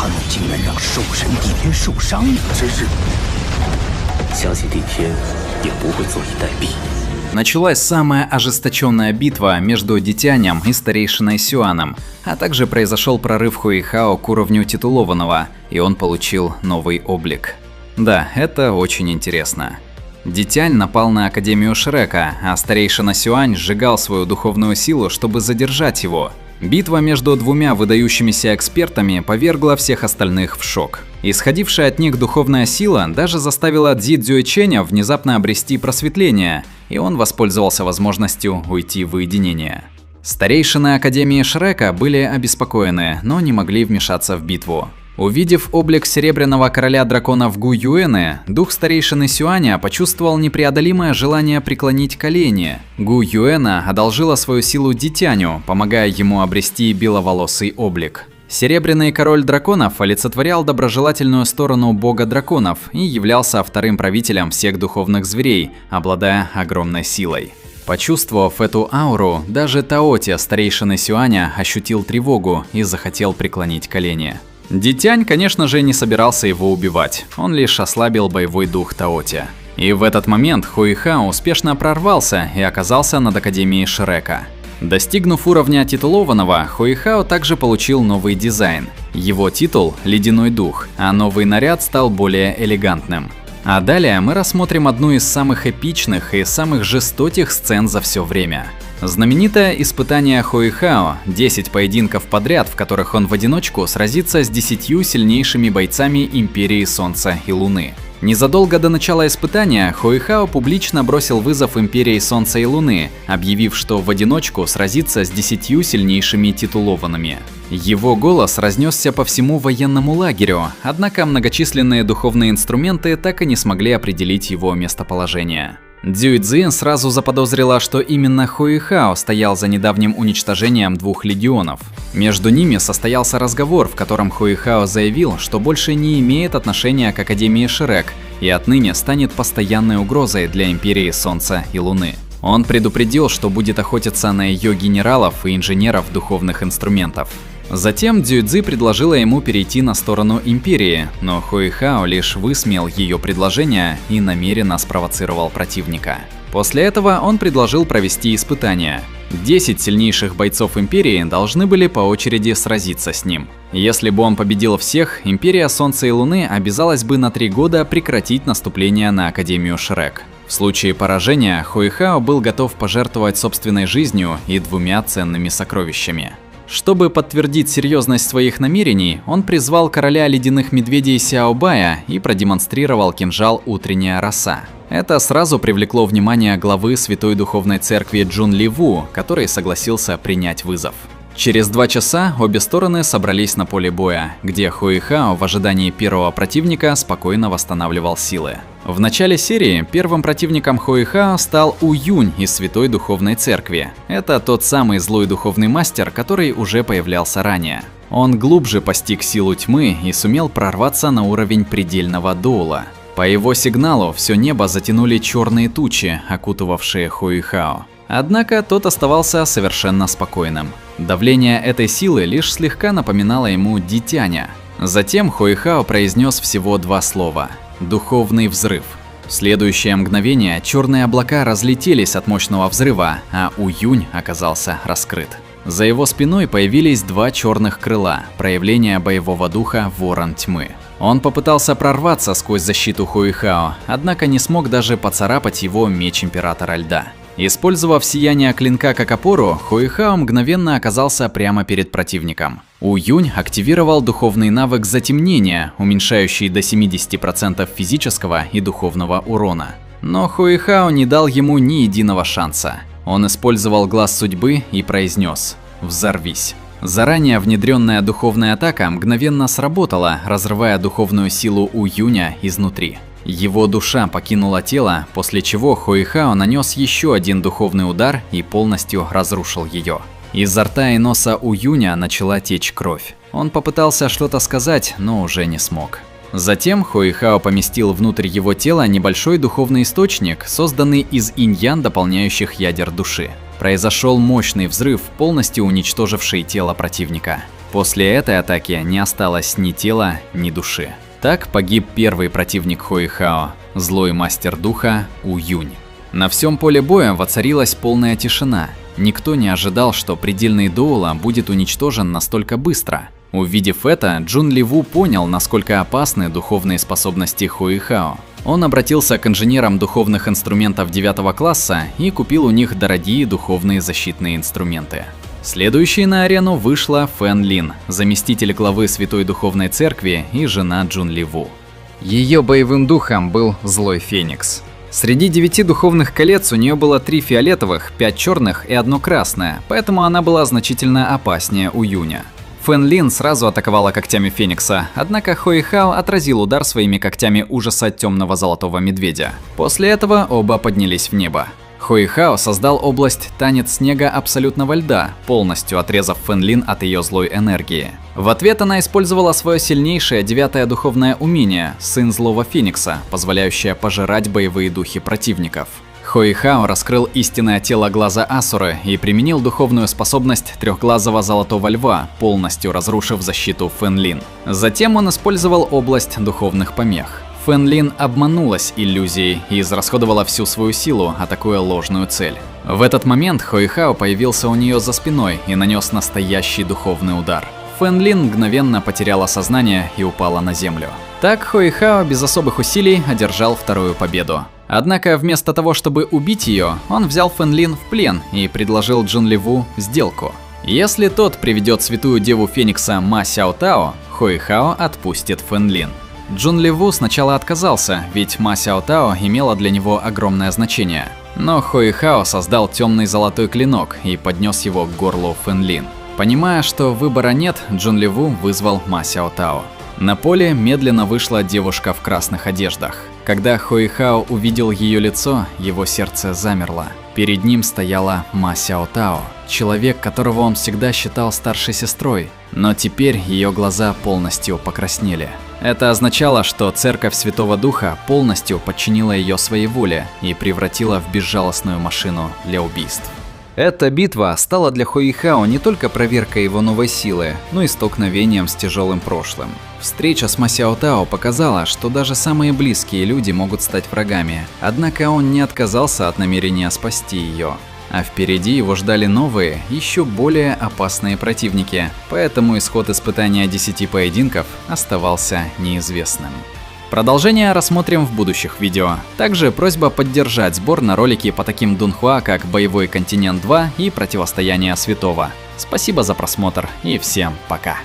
他们竟然让兽神帝天受伤之日，相信帝天也不会坐以待毙。 Началась самая ожесточенная битва между Дитянем и старейшиной Сюаном, а также произошел прорыв Хуэйхао к уровню титулованного, и он получил новый облик. Да, это очень интересно. Дитянь напал на Академию Шрека, а старейшина Сюань сжигал свою духовную силу, чтобы задержать его. Битва между двумя выдающимися экспертами повергла всех остальных в шок. Исходившая от них духовная сила даже заставила Цзи Цзюйчэня внезапно обрести просветление, и он воспользовался возможностью уйти в уединение. Старейшины Академии Шрека были обеспокоены, но не могли вмешаться в битву. Увидев облик Серебряного Короля Драконов Гу Юэны, дух старейшины Сюаня почувствовал непреодолимое желание преклонить колени. Гу Юэна одолжила свою силу Дитяню, помогая ему обрести беловолосый облик. Серебряный Король Драконов олицетворял доброжелательную сторону бога драконов и являлся вторым правителем всех духовных зверей, обладая огромной силой. Почувствовав эту ауру, даже Таотя, старейшины Сюаня, ощутил тревогу и захотел преклонить колени. Дитянь, конечно же, не собирался его убивать, он лишь ослабил боевой дух Таотя. И в этот момент Хуэйхао успешно прорвался и оказался над Академией Шрека. Достигнув уровня титулованного, Хуэйхао также получил новый дизайн. Его титул – Ледяной Дух, а новый наряд стал более элегантным. А далее мы рассмотрим одну из самых эпичных и самых жестоких сцен за все время. Знаменитое испытание Хуэйхао – 10 поединков подряд, в которых он в одиночку сразится с 10 сильнейшими бойцами Империи Солнца и Луны. Незадолго до начала испытания Хуэйхао публично бросил вызов Империи Солнца и Луны, объявив, что в одиночку сразится с 10 сильнейшими титулованными. Его голос разнесся по всему военному лагерю, однако многочисленные духовные инструменты так и не смогли определить его местоположение. Цзюйцзин сразу заподозрила, что именно Хуэйхао стоял за недавним уничтожением 2 легионов. Между ними состоялся разговор, в котором Хуэйхао заявил, что больше не имеет отношения к Академии Шрек и отныне станет постоянной угрозой для Империи Солнца и Луны. Он предупредил, что будет охотиться на ее генералов и инженеров духовных инструментов. Затем Цзюйцзи предложила ему перейти на сторону Империи, но Хуэйхао лишь высмеял ее предложение и намеренно спровоцировал противника. После этого он предложил провести испытания. 10 сильнейших бойцов Империи должны были по очереди сразиться с ним. Если бы он победил всех, Империя Солнца и Луны обязалась бы на 3 года прекратить наступление на Академию Шрек. В случае поражения Хуэйхао был готов пожертвовать собственной жизнью и 2 ценными сокровищами. Чтобы подтвердить серьезность своих намерений, он призвал короля ледяных медведей Сяобая и продемонстрировал кинжал «Утренняя роса». Это сразу привлекло внимание главы Святой Духовной Церкви Джун Ли Ву, который согласился принять вызов. Через 2 часа обе стороны собрались на поле боя, где Хуэйхао в ожидании первого противника спокойно восстанавливал силы. В начале серии первым противником Хуэйхао стал У Юнь из Святой Духовной Церкви. Это тот самый злой духовный мастер, который уже появлялся ранее. Он глубже постиг силу тьмы и сумел прорваться на уровень предельного доула. По его сигналу все небо затянули черные тучи, окутывавшие Хуэйхао. Однако тот оставался совершенно спокойным. Давление этой силы лишь слегка напоминало ему Дитяня. Затем Хуэйхао произнес всего 2 слова – «Духовный взрыв». В следующее мгновение черные облака разлетелись от мощного взрыва, а У Юнь оказался раскрыт. За его спиной появились 2 черных крыла – проявление боевого духа Ворон Тьмы. Он попытался прорваться сквозь защиту Хуэйхао, однако не смог даже поцарапать его меч Императора Льда. Использовав сияние клинка как опору, Хуэйхао мгновенно оказался прямо перед противником. У Юнь активировал духовный навык затемнения, уменьшающий до 70% физического и духовного урона. Но Хуэйхао не дал ему ни единого шанса. Он использовал глаз судьбы и произнес «Взорвись». Заранее внедренная духовная атака мгновенно сработала, разрывая духовную силу У Юня изнутри. Его душа покинула тело, после чего Хуэйхао нанес еще один духовный удар и полностью разрушил ее. Изо рта и носа У Юня начала течь кровь. Он попытался что-то сказать, но уже не смог. Затем Хуэйхао поместил внутрь его тела небольшой духовный источник, созданный из инь-ян дополняющих ядер души. Произошел мощный взрыв, полностью уничтоживший тело противника. После этой атаки не осталось ни тела, ни души. Так погиб первый противник Хуэйхао, злой мастер духа У Юнь. На всем поле боя воцарилась полная тишина. Никто не ожидал, что предельный Доула будет уничтожен настолько быстро. Увидев это, Джун Ли Ву понял, насколько опасны духовные способности Хуэйхао. Он обратился к инженерам духовных инструментов 9 класса и купил у них дорогие духовные защитные инструменты. Следующей на арену вышла Фэн Лин, заместитель главы Святой Духовной Церкви и жена Джун Ли Ву. Ее боевым духом был Злой Феникс. Среди 9 духовных колец у нее было 3 фиолетовых, 5 черных и 1 красное, поэтому она была значительно опаснее У Юня. Фэн Лин сразу атаковала когтями Феникса, однако Хуэйхао отразил удар своими когтями ужаса темного золотого медведя. После этого оба поднялись в небо. Хуэйхао создал область Танец снега абсолютного льда, полностью отрезав Фэн Лин от ее злой энергии. В ответ она использовала свое сильнейшее 9-е духовное умение, Сын Злого Феникса, позволяющее пожирать боевые духи противников. Хуэйхао раскрыл истинное тело глаза Асуры и применил духовную способность трехглазого золотого льва, полностью разрушив защиту Фэн Лин. Затем он использовал область духовных помех. Фэн Лин обманулась иллюзией и израсходовала всю свою силу, атакуя ложную цель. В этот момент Хуэйхао появился у нее за спиной и нанес настоящий духовный удар. Фэн Лин мгновенно потеряла сознание и упала на землю. Так Хуэйхао без особых усилий одержал вторую победу. Однако вместо того, чтобы убить ее, он взял Фэн Лин в плен и предложил Джун Ли Ву сделку. Если тот приведет святую деву Феникса Ма Сяо Тао, Хуэйхао отпустит Фэн Лин. Джун Ли Ву сначала отказался, ведь Ма Сяо Тао имела для него огромное значение. Но Хуэйхао создал темный золотой клинок и поднес его к горлу Фэн Лин. Понимая, что выбора нет, Джун Ли Ву вызвал Ма Сяо Тао. На поле медленно вышла девушка в красных одеждах. Когда Хуэйхао увидел ее лицо, его сердце замерло. Перед ним стояла Ма Сяо Тао, человек, которого он всегда считал старшей сестрой, но теперь ее глаза полностью покраснели. Это означало, что Церковь Святого Духа полностью подчинила ее своей воле и превратила в безжалостную машину для убийств. Эта битва стала для Хуэйхао не только проверкой его новой силы, но и столкновением с тяжелым прошлым. Встреча с Ма Сяо Тао показала, что даже самые близкие люди могут стать врагами, однако он не отказался от намерения спасти ее. А впереди его ждали новые, еще более опасные противники, поэтому исход испытания 10 поединков оставался неизвестным. Продолжение рассмотрим в будущих видео. Также просьба поддержать сбор на ролики по таким дунхуа, как Боевой континент 2 и Противостояние Святого. Спасибо за просмотр и всем пока.